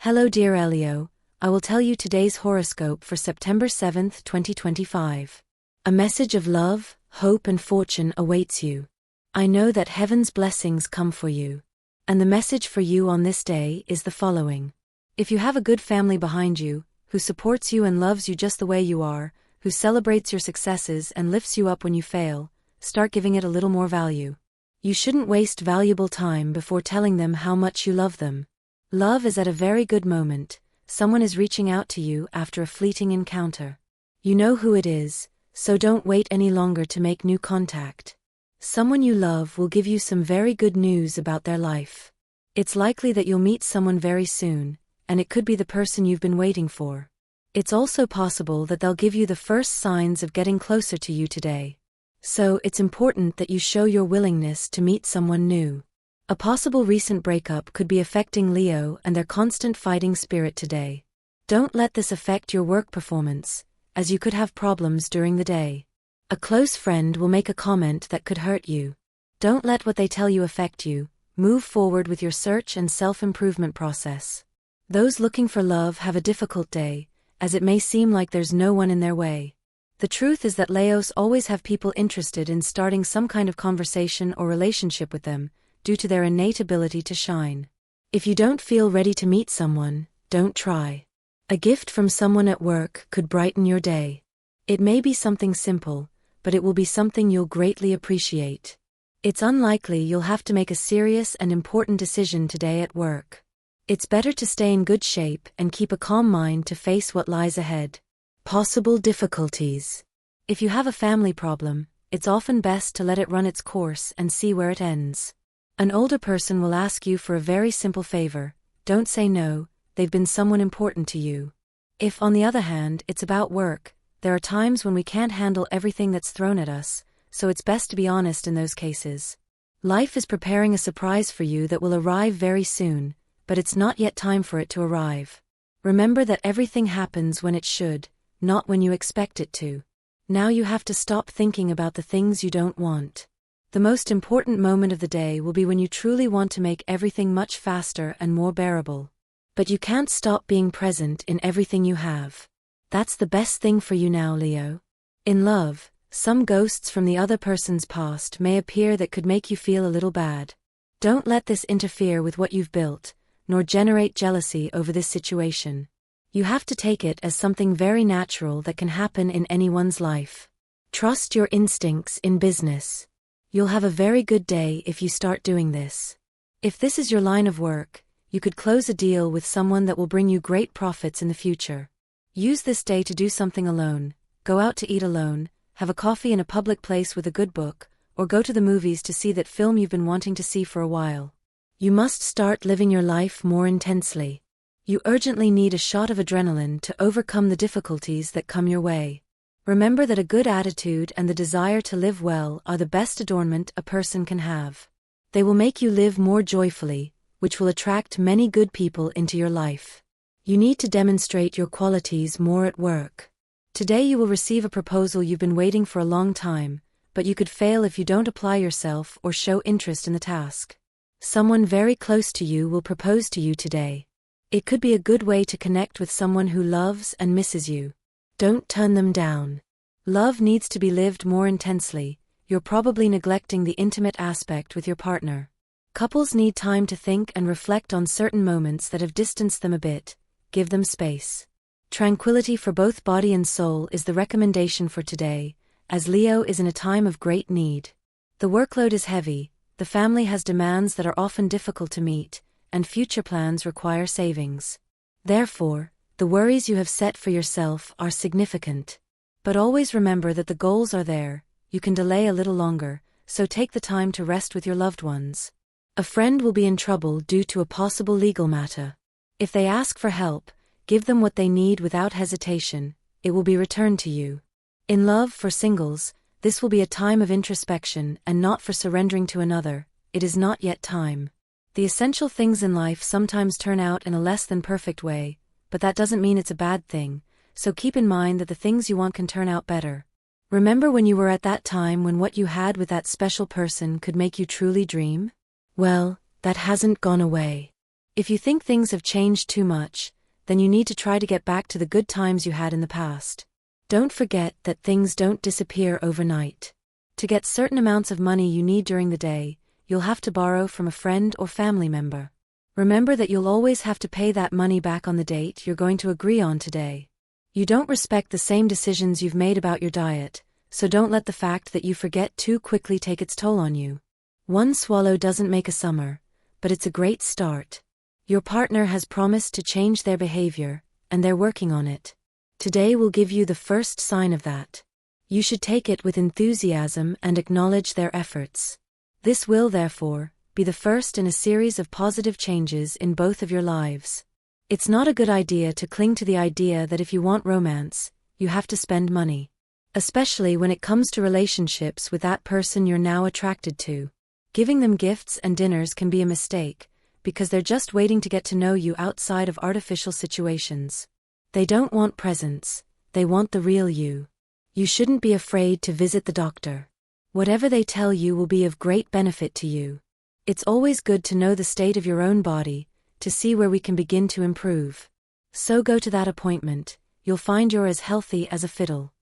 Hello dear Leo, I will tell you today's horoscope for September 7th, 2025. A message of love, hope and fortune awaits you. I know that heaven's blessings come for you. And the message for you on this day is the following. If you have a good family behind you, who supports you and loves you just the way you are, who celebrates your successes and lifts you up when you fail, start giving it a little more value. You shouldn't waste valuable time before telling them how much you love them. Love is at a very good moment. Someone is reaching out to you after a fleeting encounter. You know who it is, so don't wait any longer to make new contact. Someone you love will give you some very good news about their life. It's likely that you'll meet someone very soon, and it could be the person you've been waiting for. It's also possible that they'll give you the first signs of getting closer to you today. So it's important that you show your willingness to meet someone new. A possible recent breakup could be affecting Leo and their constant fighting spirit today. Don't let this affect your work performance, as you could have problems during the day. A close friend will make a comment that could hurt you. Don't let what they tell you affect you. Move forward with your search and self-improvement process. Those looking for love have a difficult day, as it may seem like there's no one in their way. The truth is that Leos always have people interested in starting some kind of conversation or relationship with them, due to their innate ability to shine. If you don't feel ready to meet someone, don't try. A gift from someone at work could brighten your day. It may be something simple, but it will be something you'll greatly appreciate. It's unlikely you'll have to make a serious and important decision today at work. It's better to stay in good shape and keep a calm mind to face what lies ahead. Possible difficulties. If you have a family problem, it's often best to let it run its course and see where it ends. An older person will ask you for a very simple favor. Don't say no, they've been someone important to you. If, on the other hand, it's about work, there are times when we can't handle everything that's thrown at us, so it's best to be honest in those cases. Life is preparing a surprise for you that will arrive very soon, but it's not yet time for it to arrive. Remember that everything happens when it should, not when you expect it to. Now you have to stop thinking about the things you don't want. The most important moment of the day will be when you truly want to make everything much faster and more bearable. But you can't stop being present in everything you have. That's the best thing for you now, Leo. In love, some ghosts from the other person's past may appear that could make you feel a little bad. Don't let this interfere with what you've built, nor generate jealousy over this situation. You have to take it as something very natural that can happen in anyone's life. Trust your instincts in business. You'll have a very good day if you start doing this. If this is your line of work, you could close a deal with someone that will bring you great profits in the future. Use this day to do something alone, go out to eat alone, have a coffee in a public place with a good book, or go to the movies to see that film you've been wanting to see for a while. You must start living your life more intensely. You urgently need a shot of adrenaline to overcome the difficulties that come your way. Remember that a good attitude and the desire to live well are the best adornment a person can have. They will make you live more joyfully, which will attract many good people into your life. You need to demonstrate your qualities more at work. Today you will receive a proposal you've been waiting for a long time, but you could fail if you don't apply yourself or show interest in the task. Someone very close to you will propose to you today. It could be a good way to connect with someone who loves and misses you. Don't turn them down. Love needs to be lived more intensely. You're probably neglecting the intimate aspect with your partner. Couples need time to think and reflect on certain moments that have distanced them a bit. Give them space. Tranquility for both body and soul is the recommendation for today, as Leo is in a time of great need. The workload is heavy, the family has demands that are often difficult to meet, and future plans require savings. Therefore, the worries you have set for yourself are significant. But always remember that the goals are there. You can delay a little longer, so take the time to rest with your loved ones. A friend will be in trouble due to a possible legal matter. If they ask for help, give them what they need without hesitation. It will be returned to you. In love, for singles, this will be a time of introspection and not for surrendering to another. It is not yet time. The essential things in life sometimes turn out in a less than perfect way, but that doesn't mean it's a bad thing, so keep in mind that the things you want can turn out better. Remember when you were at that time when what you had with that special person could make you truly dream? Well, that hasn't gone away. If you think things have changed too much, then you need to try to get back to the good times you had in the past. Don't forget that things don't disappear overnight. To get certain amounts of money you need during the day, you'll have to borrow from a friend or family member. Remember that you'll always have to pay that money back on the date you're going to agree on today. You don't respect the same decisions you've made about your diet, so don't let the fact that you forget too quickly take its toll on you. One swallow doesn't make a summer, but it's a great start. Your partner has promised to change their behavior, and they're working on it. Today will give you the first sign of that. You should take it with enthusiasm and acknowledge their efforts. This will, therefore, be the first in a series of positive changes in both of your lives. It's not a good idea to cling to the idea that if you want romance, you have to spend money. Especially when it comes to relationships with that person you're now attracted to. Giving them gifts and dinners can be a mistake, because they're just waiting to get to know you outside of artificial situations. They don't want presents, they want the real you. You shouldn't be afraid to visit the doctor. Whatever they tell you will be of great benefit to you. It's always good to know the state of your own body, to see where we can begin to improve. So go to that appointment, you'll find you're as healthy as a fiddle.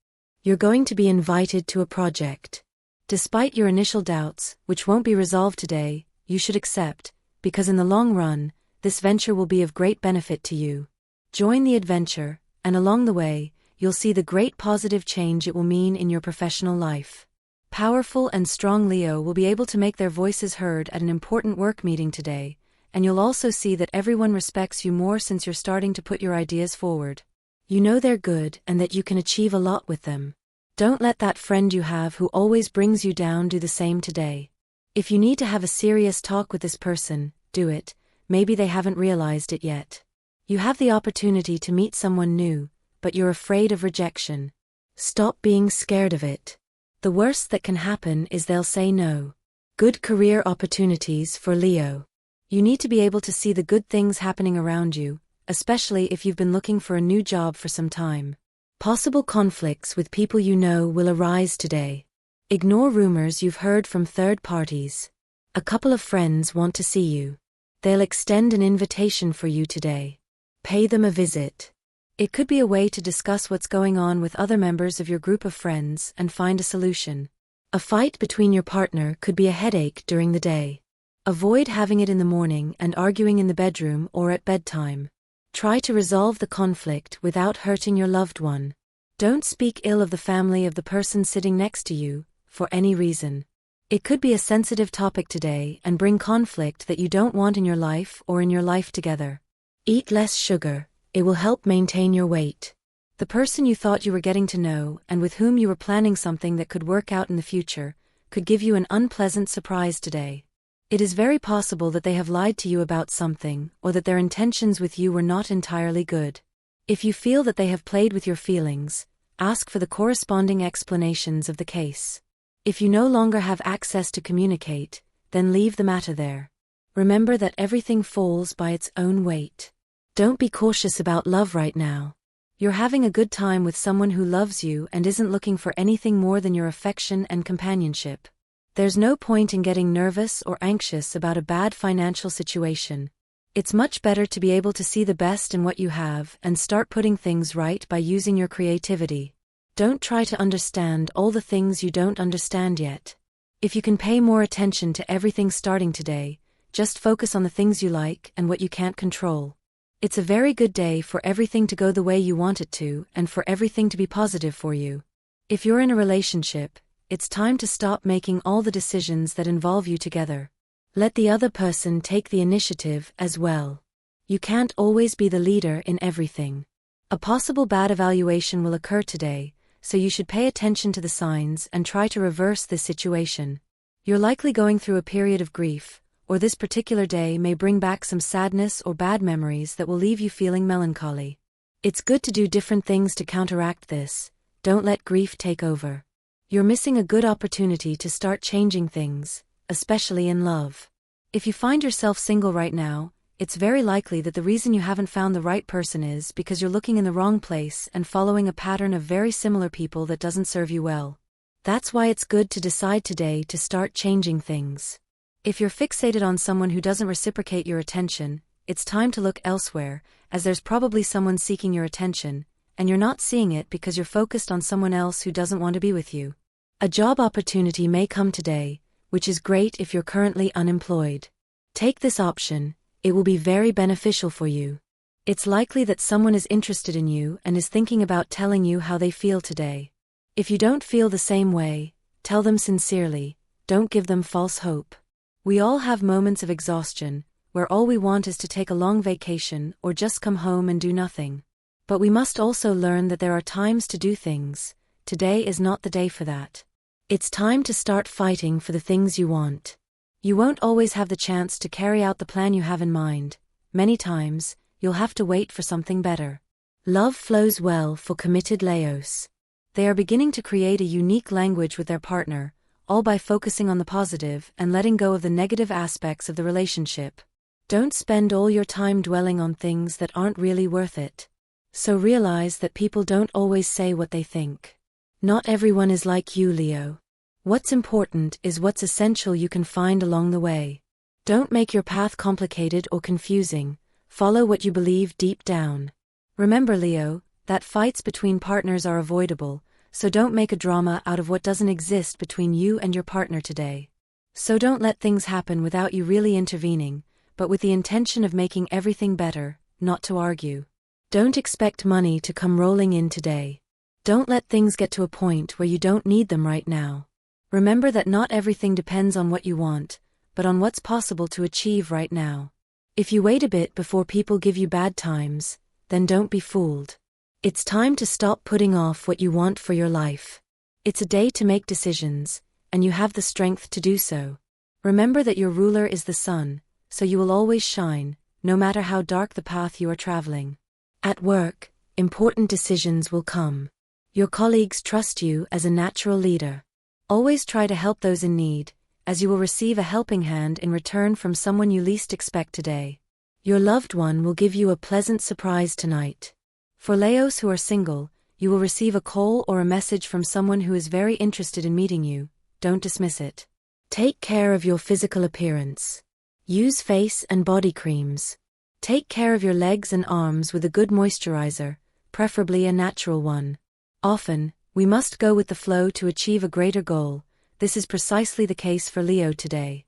You're going to be invited to a project. Despite your initial doubts, which won't be resolved today, you should accept, because in the long run, this venture will be of great benefit to you. Join the adventure, and along the way, you'll see the great positive change it will mean in your professional life. Powerful and strong Leo will be able to make their voices heard at an important work meeting today, and you'll also see that everyone respects you more since you're starting to put your ideas forward. You know they're good and that you can achieve a lot with them. Don't let that friend you have who always brings you down do the same today. If you need to have a serious talk with this person, do it. Maybe they haven't realized it yet. You have the opportunity to meet someone new, but you're afraid of rejection. Stop being scared of it. The worst that can happen is they'll say no. Good career opportunities for Leo. You need to be able to see the good things happening around you, especially if you've been looking for a new job for some time. Possible conflicts with people you know will arise today. Ignore rumors you've heard from third parties. A couple of friends want to see you. They'll extend an invitation for you today. Pay them a visit. It could be a way to discuss what's going on with other members of your group of friends and find a solution. A fight between your partner could be a headache during the day. Avoid having it in the morning and arguing in the bedroom or at bedtime. Try to resolve the conflict without hurting your loved one. Don't speak ill of the family of the person sitting next to you, for any reason. It could be a sensitive topic today and bring conflict that you don't want in your life or in your life together. Eat less sugar. It will help maintain your weight. The person you thought you were getting to know and with whom you were planning something that could work out in the future, could give you an unpleasant surprise today. It is very possible that they have lied to you about something or that their intentions with you were not entirely good. If you feel that they have played with your feelings, ask for the corresponding explanations of the case. If you no longer have access to communicate, then leave the matter there. Remember that everything falls by its own weight. Don't be cautious about love right now. You're having a good time with someone who loves you and isn't looking for anything more than your affection and companionship. There's no point in getting nervous or anxious about a bad financial situation. It's much better to be able to see the best in what you have and start putting things right by using your creativity. Don't try to understand all the things you don't understand yet. If you can pay more attention to everything starting today, just focus on the things you like and what you can't control. It's a very good day for everything to go the way you want it to and for everything to be positive for you. If you're in a relationship, it's time to stop making all the decisions that involve you together. Let the other person take the initiative as well. You can't always be the leader in everything. A possible bad evaluation will occur today, so you should pay attention to the signs and try to reverse this situation. You're likely going through a period of grief, or this particular day may bring back some sadness or bad memories that will leave you feeling melancholy. It's good to do different things to counteract this. Don't let grief take over. You're missing a good opportunity to start changing things, especially in love. If you find yourself single right now, it's very likely that the reason you haven't found the right person is because you're looking in the wrong place and following a pattern of very similar people that doesn't serve you well. That's why it's good to decide today to start changing things. If you're fixated on someone who doesn't reciprocate your attention, it's time to look elsewhere, as there's probably someone seeking your attention, and you're not seeing it because you're focused on someone else who doesn't want to be with you. A job opportunity may come today, which is great if you're currently unemployed. Take this option, it will be very beneficial for you. It's likely that someone is interested in you and is thinking about telling you how they feel today. If you don't feel the same way, tell them sincerely, don't give them false hope. We all have moments of exhaustion, where all we want is to take a long vacation or just come home and do nothing. But we must also learn that there are times to do things. Today is not the day for that. It's time to start fighting for the things you want. You won't always have the chance to carry out the plan you have in mind. Many times, you'll have to wait for something better. Love flows well for committed Leos. They are beginning to create a unique language with their partner, all by focusing on the positive and letting go of the negative aspects of the relationship. Don't spend all your time dwelling on things that aren't really worth it. So realize that people don't always say what they think. Not everyone is like you, Leo. What's important is what's essential you can find along the way. Don't make your path complicated or confusing. Follow what you believe deep down. Remember, Leo, that fights between partners are avoidable, so don't make a drama out of what doesn't exist between you and your partner today. So don't let things happen without you really intervening, but with the intention of making everything better, not to argue. Don't expect money to come rolling in today. Don't let things get to a point where you don't need them right now. Remember that not everything depends on what you want, but on what's possible to achieve right now. If you wait a bit before people give you bad times, then don't be fooled. It's time to stop putting off what you want for your life. It's a day to make decisions, and you have the strength to do so. Remember that your ruler is the sun, so you will always shine, no matter how dark the path you are traveling. At work, important decisions will come. Your colleagues trust you as a natural leader. Always try to help those in need, as you will receive a helping hand in return from someone you least expect today. Your loved one will give you a pleasant surprise tonight. For Leos who are single, you will receive a call or a message from someone who is very interested in meeting you. Don't dismiss it. Take care of your physical appearance. Use face and body creams. Take care of your legs and arms with a good moisturizer, preferably a natural one. Often, we must go with the flow to achieve a greater goal. This is precisely the case for Leo today.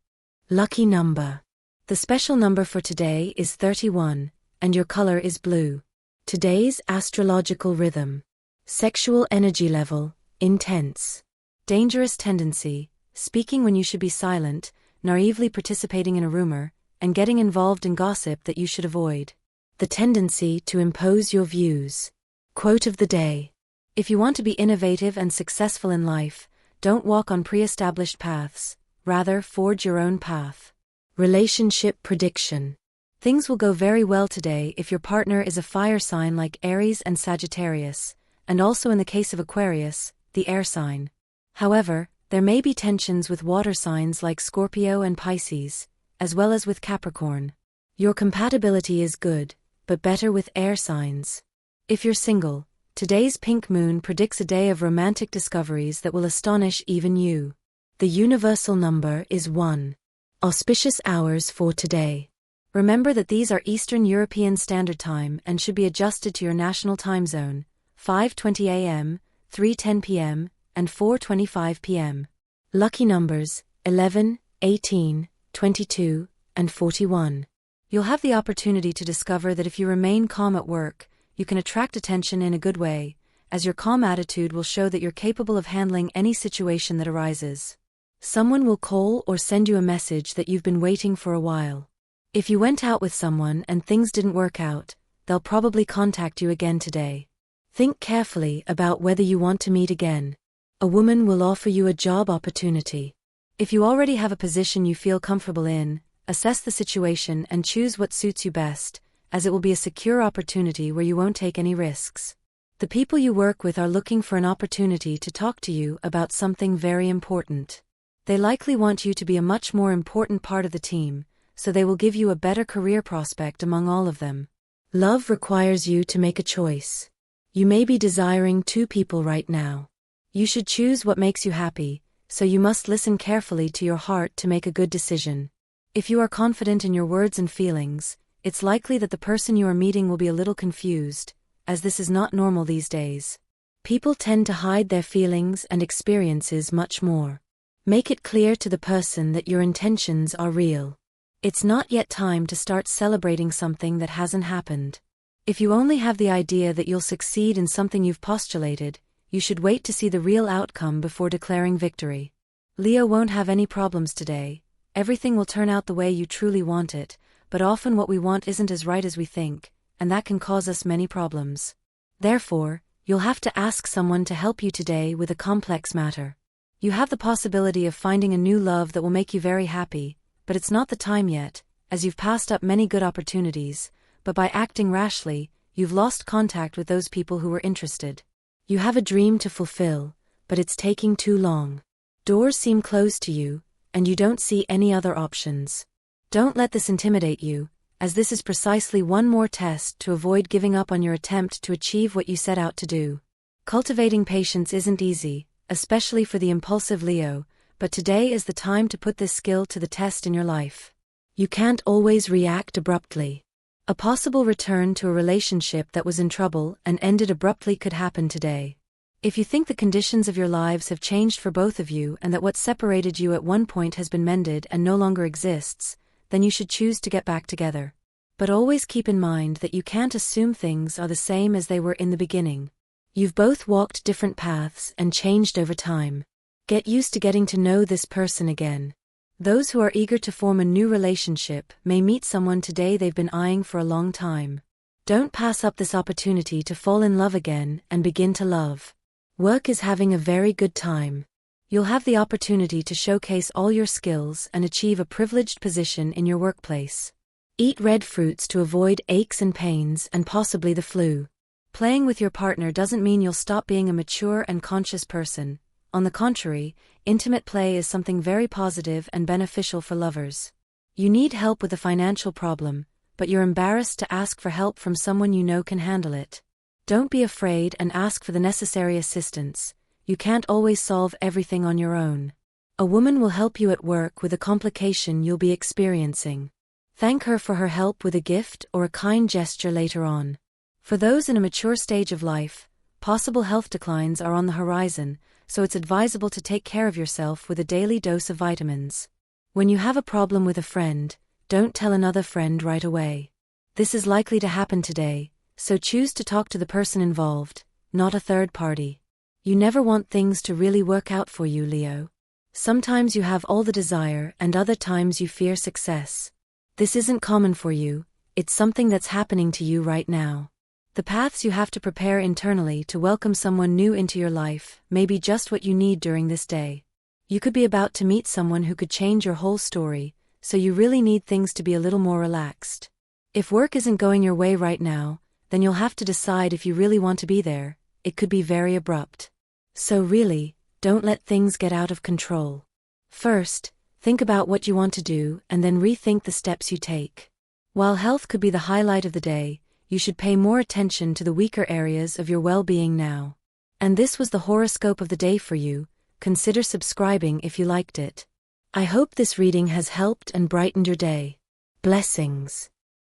Lucky number. The special number for today is 31, and your color is blue. Today's astrological rhythm. Sexual energy level, intense. Dangerous tendency, speaking when you should be silent, naively participating in a rumor, and getting involved in gossip that you should avoid. The tendency to impose your views. Quote of the day. If you want to be innovative and successful in life, don't walk on pre-established paths, rather forge your own path. Relationship prediction. Things will go very well today if your partner is a fire sign like Aries and Sagittarius, and also in the case of Aquarius, the air sign. However, there may be tensions with water signs like Scorpio and Pisces, as well as with Capricorn. Your compatibility is good, but better with air signs. If you're single, today's pink moon predicts a day of romantic discoveries that will astonish even you. The universal number is 1. Auspicious hours for today. Remember that these are Eastern European Standard Time and should be adjusted to your national time zone: 5:20 a.m., 3:10 p.m., and 4:25 p.m. Lucky numbers: 11, 18, 22, and 41. You'll have the opportunity to discover that if you remain calm at work, you can attract attention in a good way, as your calm attitude will show that you're capable of handling any situation that arises. Someone will call or send you a message that you've been waiting for a while. If you went out with someone and things didn't work out, they'll probably contact you again today. Think carefully about whether you want to meet again. A woman will offer you a job opportunity. If you already have a position you feel comfortable in, assess the situation and choose what suits you best, as it will be a secure opportunity where you won't take any risks. The people you work with are looking for an opportunity to talk to you about something very important. They likely want you to be a much more important part of the team, so they will give you a better career prospect among all of them. Love requires you to make a choice. You may be desiring 2 people right now. You should choose what makes you happy, so you must listen carefully to your heart to make a good decision. If you are confident in your words and feelings, it's likely that the person you are meeting will be a little confused, as this is not normal these days. People tend to hide their feelings and experiences much more. Make it clear to the person that your intentions are real. It's not yet time to start celebrating something that hasn't happened. If you only have the idea that you'll succeed in something you've postulated, you should wait to see the real outcome before declaring victory. Leo won't have any problems today. Everything will turn out the way you truly want it, but often what we want isn't as right as we think, and that can cause us many problems. Therefore, you'll have to ask someone to help you today with a complex matter. You have the possibility of finding a new love that will make you very happy, but it's not the time yet, as you've passed up many good opportunities, but by acting rashly, you've lost contact with those people who were interested. You have a dream to fulfill, but it's taking too long. Doors seem closed to you, and you don't see any other options. Don't let this intimidate you, as this is precisely one more test to avoid giving up on your attempt to achieve what you set out to do. Cultivating patience isn't easy, especially for the impulsive Leo, but today is the time to put this skill to the test in your life. You can't always react abruptly. A possible return to a relationship that was in trouble and ended abruptly could happen today. If you think the conditions of your lives have changed for both of you and that what separated you at one point has been mended and no longer exists, then you should choose to get back together. But always keep in mind that you can't assume things are the same as they were in the beginning. You've both walked different paths and changed over time. Get used to getting to know this person again. Those who are eager to form a new relationship may meet someone today they've been eyeing for a long time. Don't pass up this opportunity to fall in love again and begin to love. Work is having a very good time. You'll have the opportunity to showcase all your skills and achieve a privileged position in your workplace. Eat red fruits to avoid aches and pains and possibly the flu. Playing with your partner doesn't mean you'll stop being a mature and conscious person. On the contrary, intimate play is something very positive and beneficial for lovers. You need help with a financial problem, but you're embarrassed to ask for help from someone you know can handle it. Don't be afraid and ask for the necessary assistance. You can't always solve everything on your own. A woman will help you at work with a complication you'll be experiencing. Thank her for her help with a gift or a kind gesture later on. For those in a mature stage of life, possible health declines are on the horizon, so it's advisable to take care of yourself with a daily dose of vitamins. When you have a problem with a friend, don't tell another friend right away. This is likely to happen today, so choose to talk to the person involved, not a third party. You never want things to really work out for you, Leo. Sometimes you have all the desire and other times you fear success. This isn't common for you, it's something that's happening to you right now. The paths you have to prepare internally to welcome someone new into your life may be just what you need during this day. You could be about to meet someone who could change your whole story, so you really need things to be a little more relaxed. If work isn't going your way right now, then you'll have to decide if you really want to be there. It could be very abrupt. So really, don't let things get out of control. First, think about what you want to do and then rethink the steps you take. While health could be the highlight of the day, you should pay more attention to the weaker areas of your well-being now. And this was the horoscope of the day for you. Consider subscribing if you liked it. I hope this reading has helped and brightened your day. Blessings.